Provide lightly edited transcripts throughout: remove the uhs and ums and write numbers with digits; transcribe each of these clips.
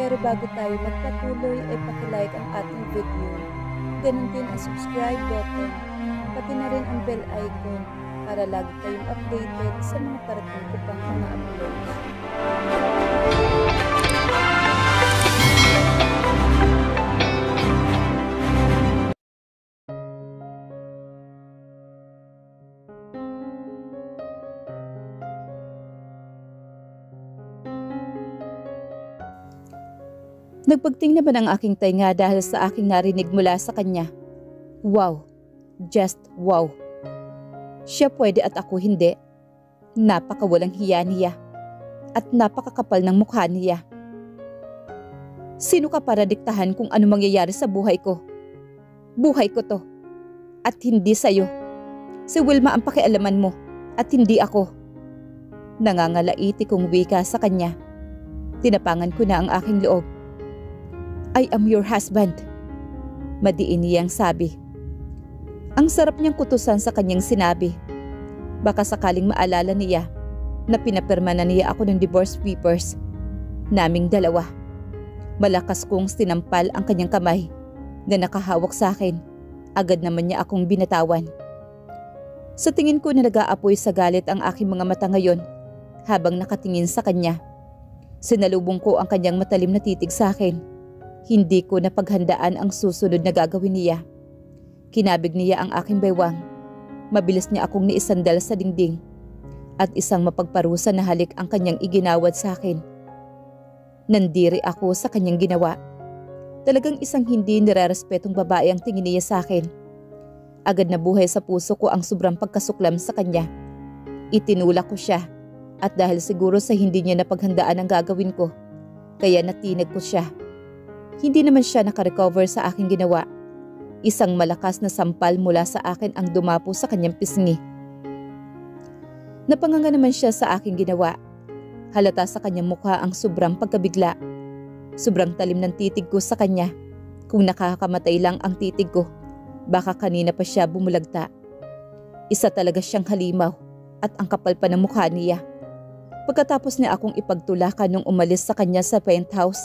Pero bago tayo magpatuloy ay pakilike ang ating video. Ganun din ang subscribe button, pati na rin ang bell icon para lagi kayong updated sa mga parating ko pang mga uploads. Nagpagting naman ang aking tainga dahil sa aking narinig mula sa kanya. Wow, just wow. Siya pwede at ako hindi. Napakawalang hiya niya at napakakapal ng mukha niya. Sino ka para diktahan kung ano mangyayari sa buhay ko? Buhay ko to at hindi sa'yo. Si Wilma ang pakialaman mo at hindi ako. Nangangalaiti kong wika sa kanya. Tinapangan ko na ang aking loob. I am your husband. Madiin niyang sabi. Ang sarap niyang kutusan sa kanyang sinabi. Baka sakaling maalala niya na pinapirma na niya ako ng divorce papers. Naming dalawa. Malakas kong sinampal ang kanyang kamay na nakahawak sa akin. Agad naman niya akong binatawan. Sa tingin ko na nag-aapoy sa galit ang aking mga mata ngayon habang nakatingin sa kanya. Sinalubong ko ang kanyang matalim na titig sa akin. Hindi ko napaghandaan ang susunod na gagawin niya. Kinabig niya ang aking baywang. Mabilis niya akong niisandal sa dingding. At isang mapagparusa na halik ang kanyang iginawad sa akin. Nandiri ako sa kanyang ginawa. Talagang isang hindi nirerespetong babae ang tingin niya sa akin. Agad na buhay sa puso ko ang sobrang pagkasuklam sa kanya. Itinulak ko siya. At dahil siguro sa hindi niya napaghandaan ang gagawin ko, kaya natinag ko siya. Hindi naman siya nakarecover sa aking ginawa. Isang malakas na sampal mula sa akin ang dumapo sa kanyang pisngi. Napanganga naman siya sa aking ginawa. Halata sa kanyang mukha ang sobrang pagkabigla. Sobrang talim ng titig ko sa kanya. Kung nakakamatay lang ang titig ko, baka kanina pa siya bumulagta. Isa talaga siyang halimaw at ang kapal pa ng mukha niya. Pagkatapos niya akong ipagtulakan nung umalis sa kanya sa penthouse,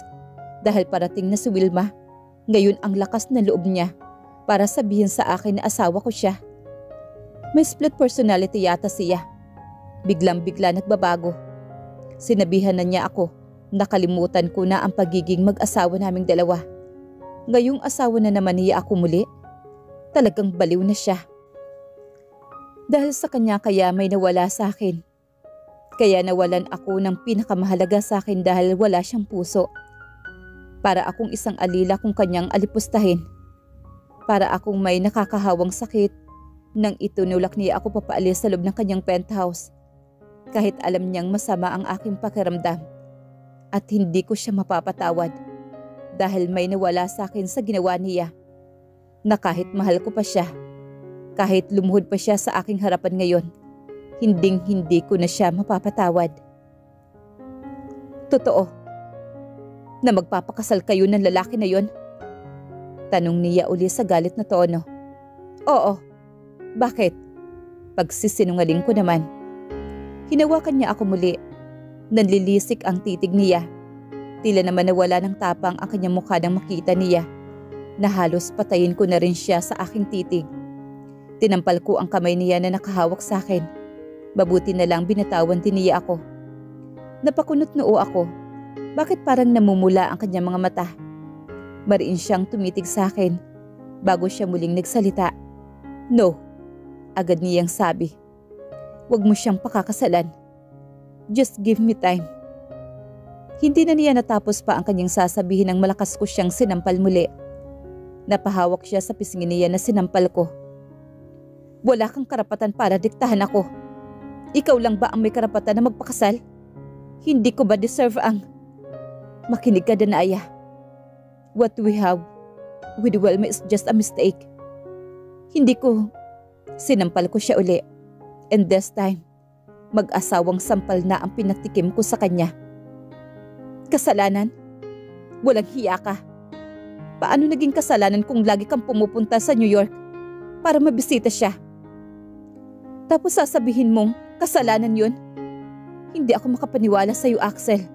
dahil parating na si Wilma, ngayon ang lakas na loob niya para sabihin sa akin na asawa ko siya. May split personality yata siya. Biglang-bigla nagbabago. Sinabihan na niya ako, nakalimutan ko na ang pagiging mag-asawa naming dalawa. Ngayong asawa na naman niya ako muli. Talagang baliw na siya. Dahil sa kanya kaya may nawala sa akin. Kaya nawalan ako ng pinakamahalaga sa akin dahil wala siyang puso. Para akong isang alila kung kanyang alipustahin. Para akong may nakakahawang sakit nang itunulak niya ako papaalis sa loob ng kanyang penthouse. Kahit alam niyang masama ang aking pakiramdam. At hindi ko siya mapapatawad. Dahil may nawala sa akin sa ginawa niya. Na kahit mahal ko pa siya. Kahit lumuhod pa siya sa aking harapan ngayon. Hinding-hindi ko na siya mapapatawad. Totoo. Na magpapakasal kayo ng lalaki na yon? Tanong niya uli sa galit na tono. Oo. Bakit? Pagsisinungaling ko naman. Hinawakan niya ako muli. Nanlilisik ang titig niya. Tila naman nawala ng tapang ang kanyang mukha nang makita niya. Na halos patayin ko na rin siya sa aking titig. Tinampal ko ang kamay niya na nakahawak sa akin. Mabuti na lang binatawan din niya ako. Napakunot noo ako. Bakit parang namumula ang kanyang mga mata? Mariin siyang tumitig sa akin bago siya muling nagsalita. No, agad niyang sabi. Huwag mo siyang pakakasalan. Just give me time. Hindi na niya natapos pa ang kanyang sasabihin nang malakas ko siyang sinampal muli. Napahawak siya sa pisngi niya na sinampal ko. Wala kang karapatan para diktahan ako. Ikaw lang ba ang may karapatan na magpakasal? Hindi ko ba deserve ang... Makinig ka, Danaya. What we have with Wilma is just a mistake. Hindi ko. Sinampal ko siya uli. And this time, mag-asawang sampal na ang pinatikim ko sa kanya. Kasalanan? Walang hiya ka. Paano naging kasalanan kung lagi kang pumupunta sa New York para mabisita siya? Tapos sasabihin mong kasalanan yun? Hindi ako makapaniwala sa'yo, Axel.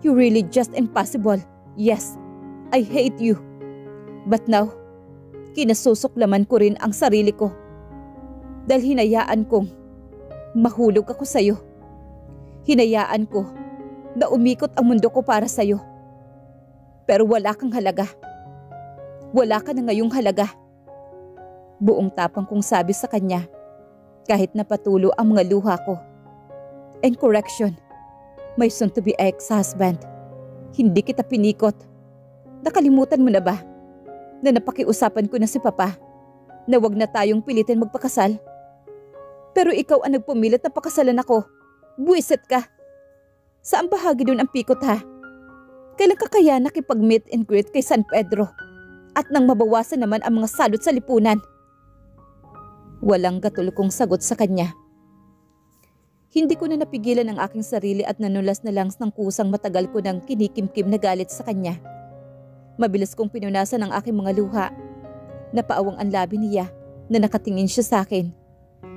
You really just impossible. Yes, I hate you. But now, kinasusuklaman ko rin ang sarili ko. Dahil hinayaan kong mahulog ako sa'yo. Hinayaan ko na umikot ang mundo ko para sa'yo. Pero wala kang halaga. Wala ka na ngayong halaga. Buong tapang kong sabi sa kanya kahit napatulo ang mga luha ko. And correction, my soon-to-be ex-husband, hindi kita pinikot. Nakalimutan mo na ba na napakiusapan ko na si Papa na wag na tayong pilitin magpakasal? Pero ikaw ang nagpumilit na pakasalan ako. Buwisit ka. Saan bahagi doon ang pikot ha? Kailan ka kaya nakipag-meet and greet kay San Pedro? At nang mabawasan naman ang mga salot sa lipunan? Walang gatulukong sagot sa kanya. Hindi ko na napigilan ang aking sarili at nanulas na lang ng kusang matagal ko ng kinikimkim na galit sa kanya. Mabilis kong pinunasan ang aking mga luha. Napaawang ang labi niya na nakatingin siya sa akin.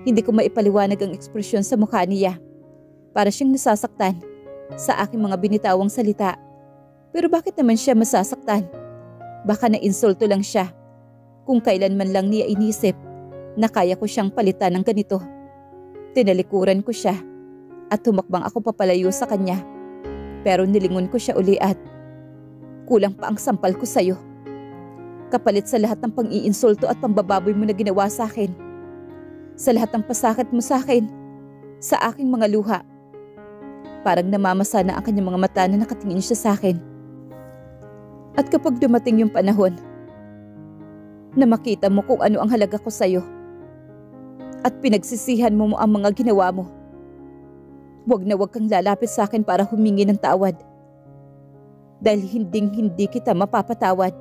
Hindi ko maipaliwanag ang ekspresyon sa mukha niya. Para siyang nasasaktan sa aking mga binitawang salita. Pero bakit naman siya masasaktan? Baka na-insulto lang siya. Kung kailanman lang niya inisip na kaya ko siyang palitan ng ganito. Tinalikuran ko siya at tumakbang ako papalayo sa kanya. Pero nilingon ko siya uli at kulang pa ang sampal ko sa'yo. Kapalit sa lahat ng pang-iinsulto at pambababoy mo na ginawa sa akin. Sa lahat ng pasakit mo sa akin, sa aking mga luha. Parang namamasa na ang kanyang mga mata na nakatingin siya sa akin. At kapag dumating yung panahon na makita mo kung ano ang halaga ko sa'yo at pinagsisihan mo ang mga ginawa mo, wag na wag kang lalapit sa akin para humingi ng tawad. Dahil hindi kita mapapatawad.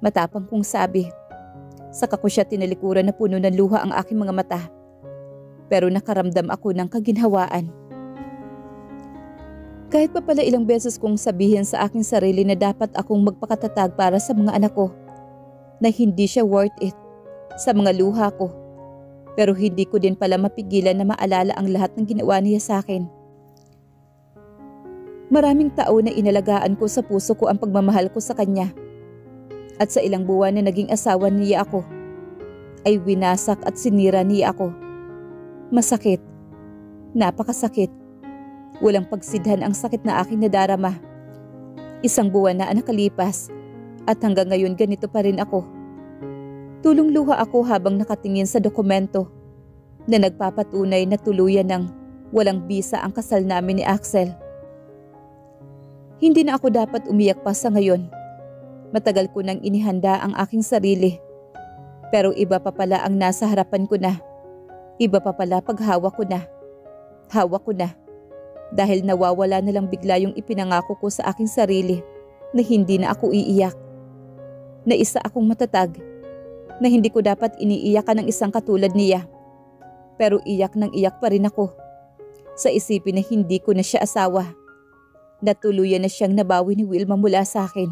Matapang kong sabi. Saka ko siya tinalikuran na puno ng luha ang aking mga mata. Pero nakaramdam ako ng kaginhawaan. Kahit pa pala ilang beses kong sabihin sa aking sarili na dapat akong magpakatatag para sa mga anak ko, na hindi siya worth it sa mga luha ko. Pero hindi ko din pala mapigilan na maalala ang lahat ng ginawa niya sa akin. Maraming taon na inalagaan ko sa puso ko ang pagmamahal ko sa kanya. At sa ilang buwan na naging asawa niya ako, ay winasak at sinira niya ako. Masakit. Napakasakit. Walang pagsidhan ang sakit na aking nadarama. Isang buwan na ang nakalipas at hanggang ngayon ganito pa rin ako. Tulong-luha ako habang nakatingin sa dokumento na nagpapatunay na tuluyan ng walang bisa ang kasal namin ni Axel. Hindi na ako dapat umiyak pa sa ngayon. Matagal ko nang inihanda ang aking sarili. Pero iba pa pala ang nasa harapan ko na. Iba pa pala pag hawak ko na. Hawak ko na. Dahil nawawala na lang bigla yung ipinangako ko sa aking sarili na hindi na ako iiyak. Na isa akong matatag. Na hindi ko dapat iniiyakan ng isang katulad niya. Pero iyak nang iyak pa rin ako. Sa isipin na hindi ko na siya asawa. Natuluyan na siyang nabawi ni Wilma mula sa akin.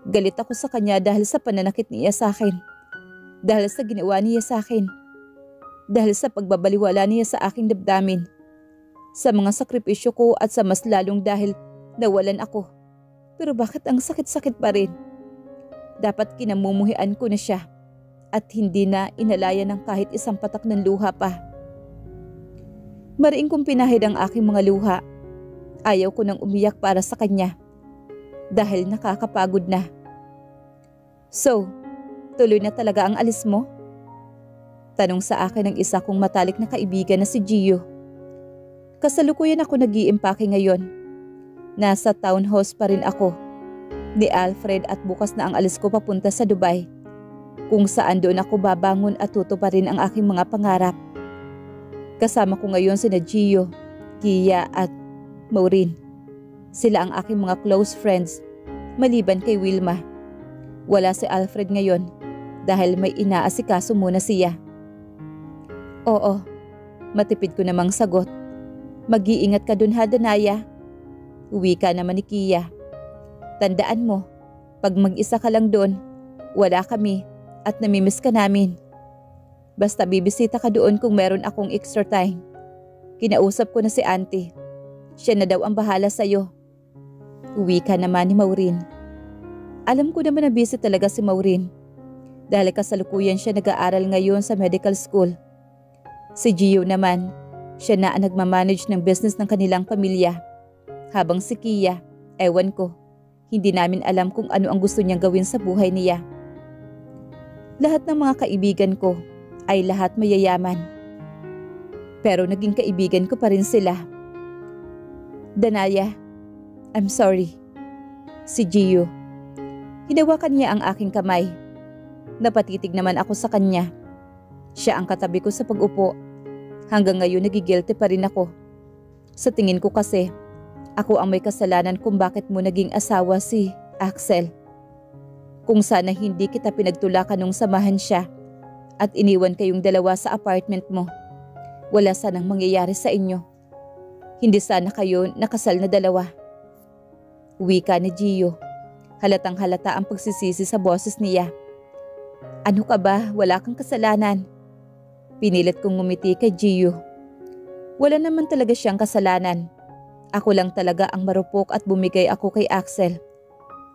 Galit ako sa kanya dahil sa pananakit niya sa akin. Dahil sa ginawa niya sa akin. Dahil sa pagbabaliwala niya sa aking damdamin. Sa mga sakripisyo ko at sa mas lalong dahil nawalan ako. Pero bakit ang sakit-sakit pa rin? Dapat kinamumuhian ko na siya at hindi na inalaya ng kahit isang patak ng luha pa. Mariing kong pinahid ang aking mga luha. Ayaw ko nang umiyak para sa kanya dahil nakakapagod na. So, tuloy na talaga ang alis mo? Tanong sa akin ng isa kong matalik na kaibigan na si Gio. Kasalukuyan ako nag-iimpake ngayon. Nasa townhouse pa rin ako ni Alfred at bukas na ang alis ko papunta sa Dubai. Kung saan doon ako babangon at tutuparin ang aking mga pangarap. Kasama ko ngayon sina Gio, Kia at Maureen. Sila ang aking mga close friends, maliban kay Wilma. Wala si Alfred ngayon dahil may inaasikaso muna siya. Oo, matipid ko namang sagot. Mag-iingat ka dun ha, Danaya. Uwi ka naman ni Kia. Tandaan mo, pag mag-isa ka lang doon, wala kami at namimiss ka namin. Basta bibisita ka doon kung meron akong extra time. Kinausap ko na si Auntie. Siya na daw ang bahala sa'yo. Uwi ka naman ni Maureen. Alam ko naman na busy talaga si Maureen. Dahil kasalukuyan siya nag-aaral ngayon sa medical school. Si Gio naman, siya na ang nagmamanage ng business ng kanilang pamilya. Habang si Kia, ewan ko, hindi namin alam kung ano ang gusto niyang gawin sa buhay niya. Lahat ng mga kaibigan ko ay lahat mayayaman. Pero naging kaibigan ko pa rin sila. Danaya, I'm sorry. Si Gio. Hinawakan niya ang aking kamay. Napatitig naman ako sa kanya. Siya ang katabi ko sa pag-upo. Hanggang ngayon nagigilty pa rin ako. Sa tingin ko kasi, ako ang may kasalanan kung bakit mo naging asawa si Axel. Kung sana hindi kita pinagtulakan nung samahan siya at iniwan kayong dalawa sa apartment mo, wala sanang mangyayari sa inyo. Hindi sana kayo nakasal na dalawa. Wika ni Gio. Halatang halata ang pagsisisi sa boses niya. Ano ka ba? Wala kang kasalanan. Pinilit kong ngumiti kay Gio. Wala naman talaga siyang kasalanan. Ako lang talaga ang marupok at bumigay ako kay Axel.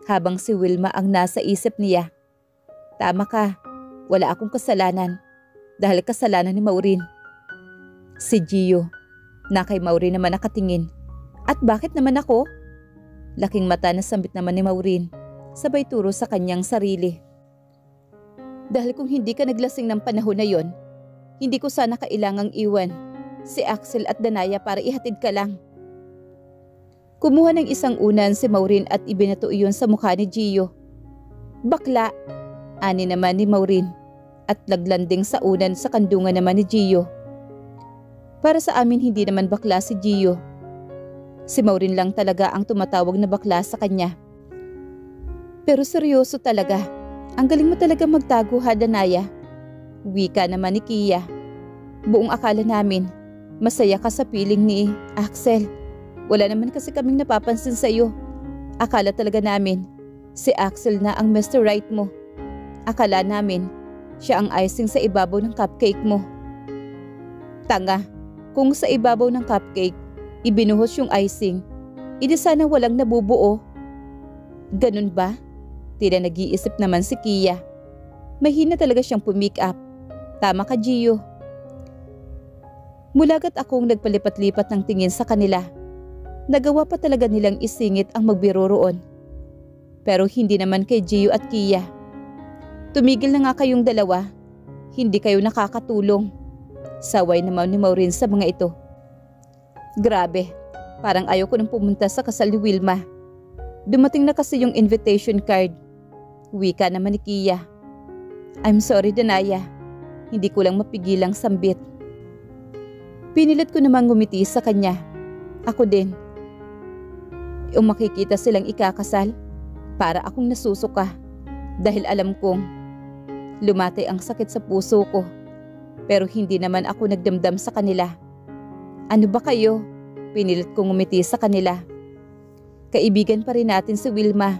Habang si Wilma ang nasa isip niya. Tama ka. Wala akong kasalanan. Dahil kasalanan ni Maureen. Si Gio. Na kay Maureen naman nakatingin. At bakit naman ako? Laking mata na sambit naman ni Maureen, sabay turo sa kanyang sarili. Dahil kung hindi ka naglasing ng panahon na yon, hindi ko sana kailangang iwan si Axel at Danaya para ihatid ka lang. Kumuha ng isang unan si Maureen at ibinato iyon sa mukha ni Gio. Bakla, ani naman ni Maureen at laglanding sa unan sa kandungan naman ni Gio. Para sa amin hindi naman bakla si Gio. Si Maureen lang talaga ang tumatawag na bakla sa kanya. Pero seryoso talaga. Ang galing mo talaga magtago ha, Danaya. Wika naman ni Kia. Buong akala namin, masaya ka sa piling ni Axel. Wala naman kasi kaming napapansin sa iyo. Akala talaga namin, si Axel na ang Mr. Right mo. Akala namin, siya ang icing sa ibabaw ng cupcake mo. Tanga, kung sa ibabaw ng cupcake, ibinuhos yung icing, hindi sana walang nabubuo. Ganun ba? Tila nag-iisip naman si Kia. Mahina talaga siyang pumick up. Tama ka, Gio. Mulagat akong nagpalipat-lipat ng tingin sa kanila. Nagawa pa talaga nilang isingit ang magbiro roon. Pero hindi naman kay Gio at Kia. Tumigil na nga kayong dalawa. Hindi kayo nakakatulong. Saway naman ni Maureen sa mga ito. Grabe, parang ayaw ko nang pumunta sa kasal ni Wilma. Dumating na kasi yung invitation card. Wika naman ni Kia. I'm sorry, Danaya. Hindi ko lang mapigilang sambit. Pinilit ko namang ngumiti sa kanya. Ako din. Yung makikita silang ikakasal, para akong nasusuka. Dahil alam kong lumatay ang sakit sa puso ko. Pero hindi naman ako nagdamdam sa kanila. Ano ba kayo? Pinilit kong ngumiti sa kanila. Kaibigan pa rin natin si Wilma.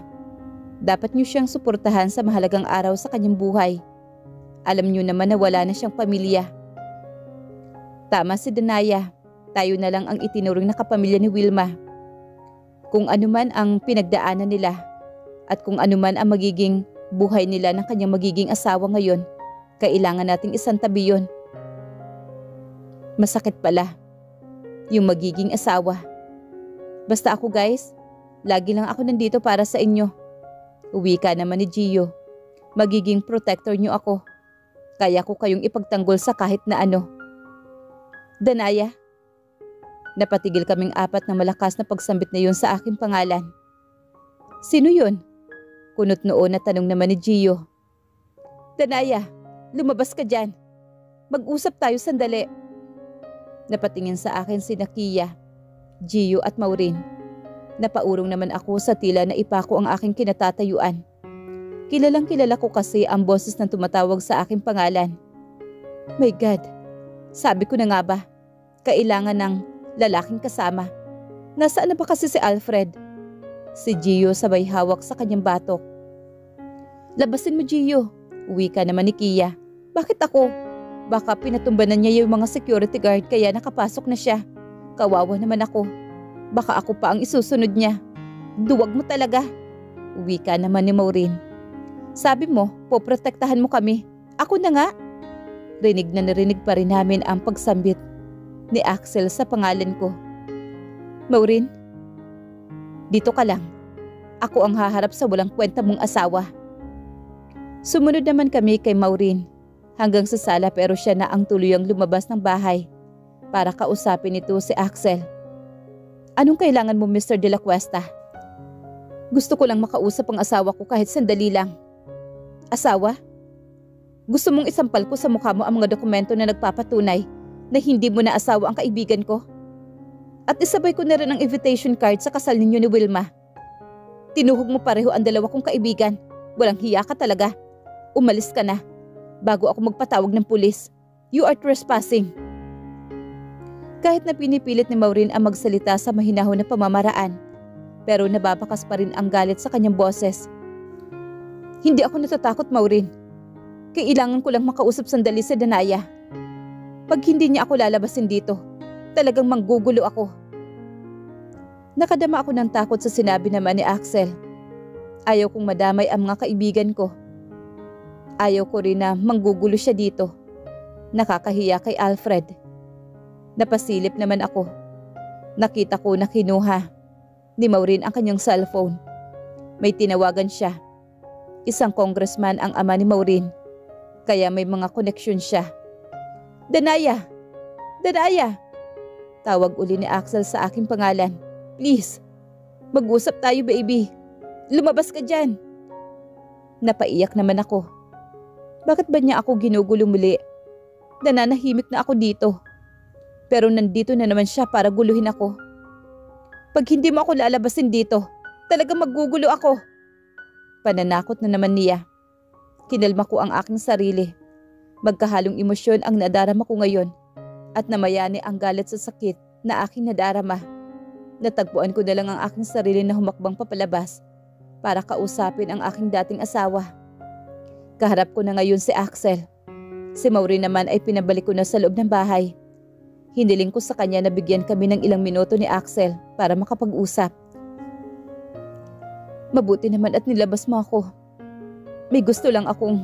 Dapat niyo siyang suportahan sa mahalagang araw sa kanyang buhay. Alam niyo naman na wala na siyang pamilya. Tama si Danaya. Tayo na lang ang itinuring na kapamilya ni Wilma. Kung ano man ang pinagdaanan nila at kung ano man ang magiging buhay nila ng kanyang magiging asawa ngayon, kailangan nating isantabi yun. Masakit pala. Yung magiging asawa. Basta ako guys, lagi lang ako nandito para sa inyo. Uwi ka naman ni Gio. Magiging protector niyo ako. Kaya ko kayong ipagtanggol sa kahit na ano. Danaya. Napatigil kaming apat na malakas na pagsambit na yun sa aking pangalan. Sino yun? Kunot noon na tanong naman ni Gio. Danaya, lumabas ka dyan. Mag-usap tayo sandali. Napatingin sa akin si Kia, Gio at Maureen. Napaurong naman ako sa tila na ipako ang aking kinatatayuan. Kilalang kilala ko kasi ang boses ng tumatawag sa aking pangalan. My God, sabi ko na nga ba, kailangan ng lalaking kasama. Nasaan na ba kasi si Alfred? Si Gio sabay hawak sa kanyang batok. Labasin mo, Gio. Uwi ka naman ni Kia. Bakit ako? Baka pinatumbanan niya yung mga security guard kaya nakapasok na siya. Kawawa naman ako. Baka ako pa ang isusunod niya. Duwag mo talaga. Wika naman ni Maureen. Sabi mo, poprotektahan mo kami. Ako na nga. Rinig na narinig pa rin namin ang pagsambit ni Axel sa pangalan ko. Maureen, dito ka lang. Ako ang haharap sa walang kwenta mong asawa. Sumunod naman kami kay Maureen hanggang sa sala, pero siya na ang tuluyang lumabas ng bahay para kausapin ito si Axel. Anong kailangan mo, Mr. De La Cuesta? Gusto ko lang makausap ang asawa ko kahit sandali lang. Asawa? Gusto mong isampal ko sa mukha mo ang mga dokumento na nagpapatunay na hindi mo na asawa ang kaibigan ko? At isabay ko na rin ang invitation card sa kasal ninyo ni Wilma. Tinuhog mo pareho ang dalawa kong kaibigan. Walang hiya ka talaga. Umalis ka na bago ako magpatawag ng pulis. You are trespassing. Kahit na pinipilit ni Maureen ang magsalita sa mahinahon na pamamaraan, pero nababakas pa rin ang galit sa kanyang boses. Hindi ako natatakot, Maureen. Kailangan ko lang makausap sandali si Danaya. Pag hindi niya ako lalabasin dito, talagang manggugulo ako. Nakadama ako ng takot sa sinabi naman ni Axel. Ayaw kong madamay ang mga kaibigan ko. Ayaw ko rin na manggugulo siya dito. Nakakahiya kay Alfred. Napasilip naman ako. Nakita ko na kinuha ni Maureen ang kanyang cellphone. May tinawagan siya. Isang congressman ang ama ni Maureen. Kaya may mga koneksyon siya. Danaya! Danaya! Tawag uli ni Axel sa aking pangalan. Please, mag-usap tayo, baby. Lumabas ka dyan. Napaiyak naman ako. Bakit ba niya ako ginugulo muli? Nananahimik na ako dito. Pero nandito na naman siya para guluhin ako. Pag hindi mo ako lalabasin dito, talagang maggugulo ako. Pananakot na naman niya. Kinalma ko ang aking sarili. Magkahalong emosyon ang nadarama ko ngayon at namayani ang galit sa sakit na aking nadarama. Natagpuan ko na lang ang aking sarili na humakbang papalabas para kausapin ang aking dating asawa. Kaharap ko na ngayon si Axel. Si Maureen naman ay pinabalik ko na sa loob ng bahay. Hiniling ko sa kanya na bigyan kami ng ilang minuto ni Axel para makapag-usap. Mabuti naman at nilabas mo ako. May gusto lang akong...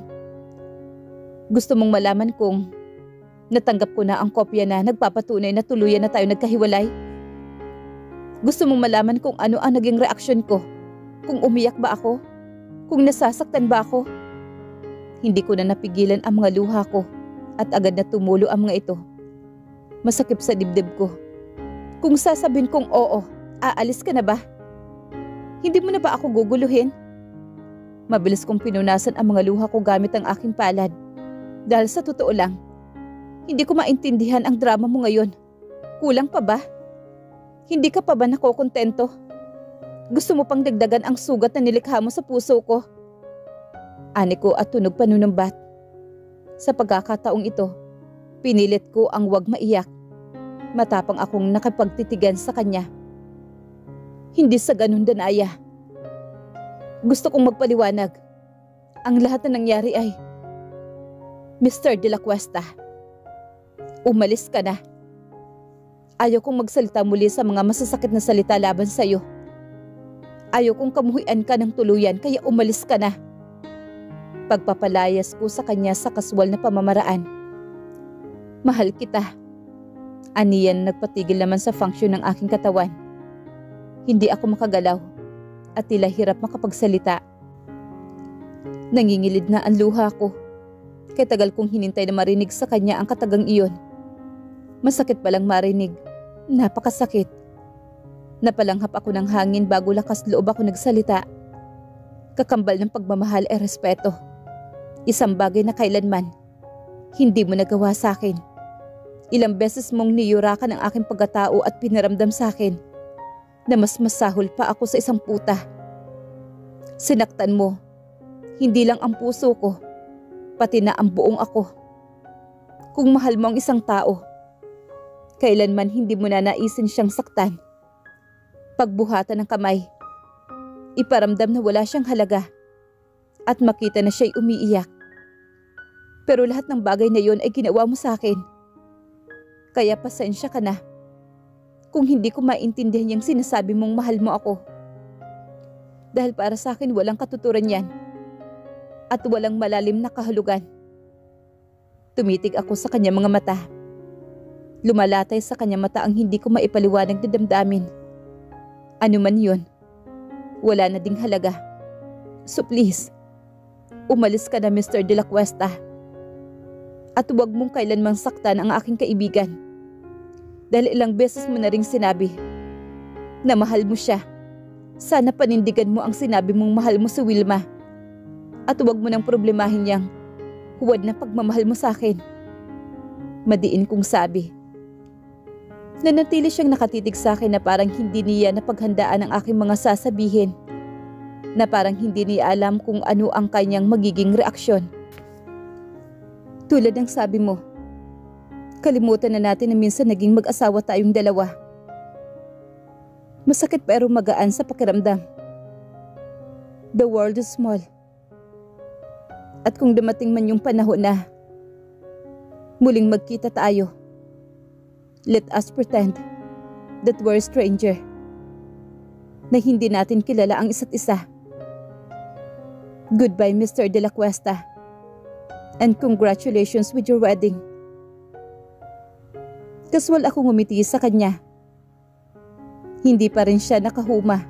Gusto mong malaman kung natanggap ko na ang kopya na nagpapatunay na tuluyan na tayo nagkahiwalay? Gusto mong malaman kung ano ang naging reaksyon ko? Kung umiyak ba ako? Kung nasasaktan ba ako? Hindi ko na napigilan ang mga luha ko at agad na tumulo ang mga ito. Masakit sa dibdib ko. Kung sasabihin kong oo, aalis ka na ba? Hindi mo na ba ako guguluhin? Mabilis kong pinunasan ang mga luha ko gamit ang aking palad. Dahil sa totoo lang, hindi ko maintindihan ang drama mo ngayon. Kulang pa ba? Hindi ka pa ba nakokontento? Gusto mo pang dagdagan ang sugat na nilikha mo sa puso ko? Ani ko at tunog panunumbat. Sa pagkakataong ito, pinilit ko ang wag maiyak. Matapang akong nakapagtitigan sa kanya. Hindi sa ganun, Danaya. Gusto kong magpaliwanag. Ang lahat na nangyari ay... Mr. De La Cuesta, umalis ka na. Ayaw kong magsalita muli sa mga masasakit na salita laban sa iyo. Ayaw kong kamuhian ka ng tuluyan kaya umalis ka na. Pagpapalayas ko sa kanya sa kaswal na pamamaraan. Mahal kita. Aniyan nagpatigil naman sa funksyon ng aking katawan. Hindi ako makagalaw at tila hirap makapagsalita. Nangingilid na ang luha ko. Kaya tagal kong hinintay na marinig sa kanya ang katagang iyon. Masakit palang marinig. Napakasakit. Napalanghap ako ng hangin bago lakas loob ako nagsalita. Kakambal ng pagmamahal ay respeto. Isang bagay na kailanman hindi mo nagawa sa akin. Ilang beses mong niyurakan ang aking pagkatao at pinaramdam sa akin na mas masahol pa ako sa isang puta. Sinaktan mo, hindi lang ang puso ko, pati na ang buong ako. Kung mahal mo ang isang tao, kailanman hindi mo na naisin siyang saktan. Pagbuhatan ng kamay, iparamdam na wala siyang halaga, at makita na siya'y umiiyak. Pero lahat ng bagay na yon ay ginawa mo sa akin. Kaya pasensya ka na kung hindi ko maintindihan yung sinasabi mong mahal mo ako. Dahil para sa akin walang katuturan yan. At walang malalim na kahulugan. Tumitig ako sa kanya mga mata. Lumalatay sa kanya mata ang hindi ko maipaliwanag na damdamin. Ano man yun, wala na ding halaga. So please, umalis ka na Mr. De La Cuesta. At huwag mong kailanmang saktan ang aking kaibigan. Dahil ilang beses mo na ring sinabi na mahal mo siya. Sana panindigan mo ang sinabi mong mahal mo si Wilma. At huwag mo nang problemahin niyang huwad na pagmamahal mo sa akin. Madiin kong sabi. Nanatili siyang nakatitig sa akin na parang hindi niya napaghandaan ang aking mga sasabihin. Na parang hindi niya alam kung ano ang kanyang magiging reaksyon. Tulad ng sabi mo, kalimutan na natin na minsan naging mag-asawa tayong dalawa. Masakit pero magaan sa pakiramdam. The world is small. At kung dumating man yung panahon na muling magkita tayo, let us pretend that we're a stranger. Na hindi natin kilala ang isa't isa. Goodbye, Mr. De La Cuesta. And congratulations with your wedding. Kaswal akong ngumiti sa kanya. Hindi pa rin siya nakahuma.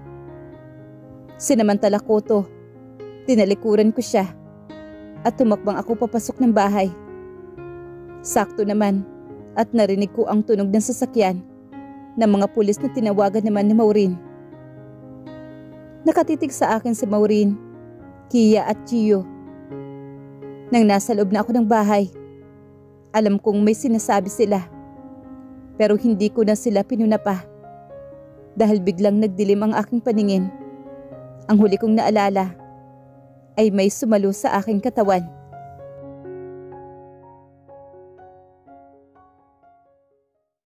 Sinamantala ko to. Tinalikuran ko siya. At tumakbang ako papasok ng bahay. Sakto naman at narinig ko ang tunog ng sasakyan ng mga pulis na tinawagan naman ni Maureen. Nakatitig sa akin si Maureen, Kia at Gio. Nang nasa loob na ako ng bahay, alam kong may sinasabi sila. Pero hindi ko na sila pinunapa. Dahil biglang nagdilim ang aking paningin. Ang huli kong naalala ay may sumalo sa aking katawan.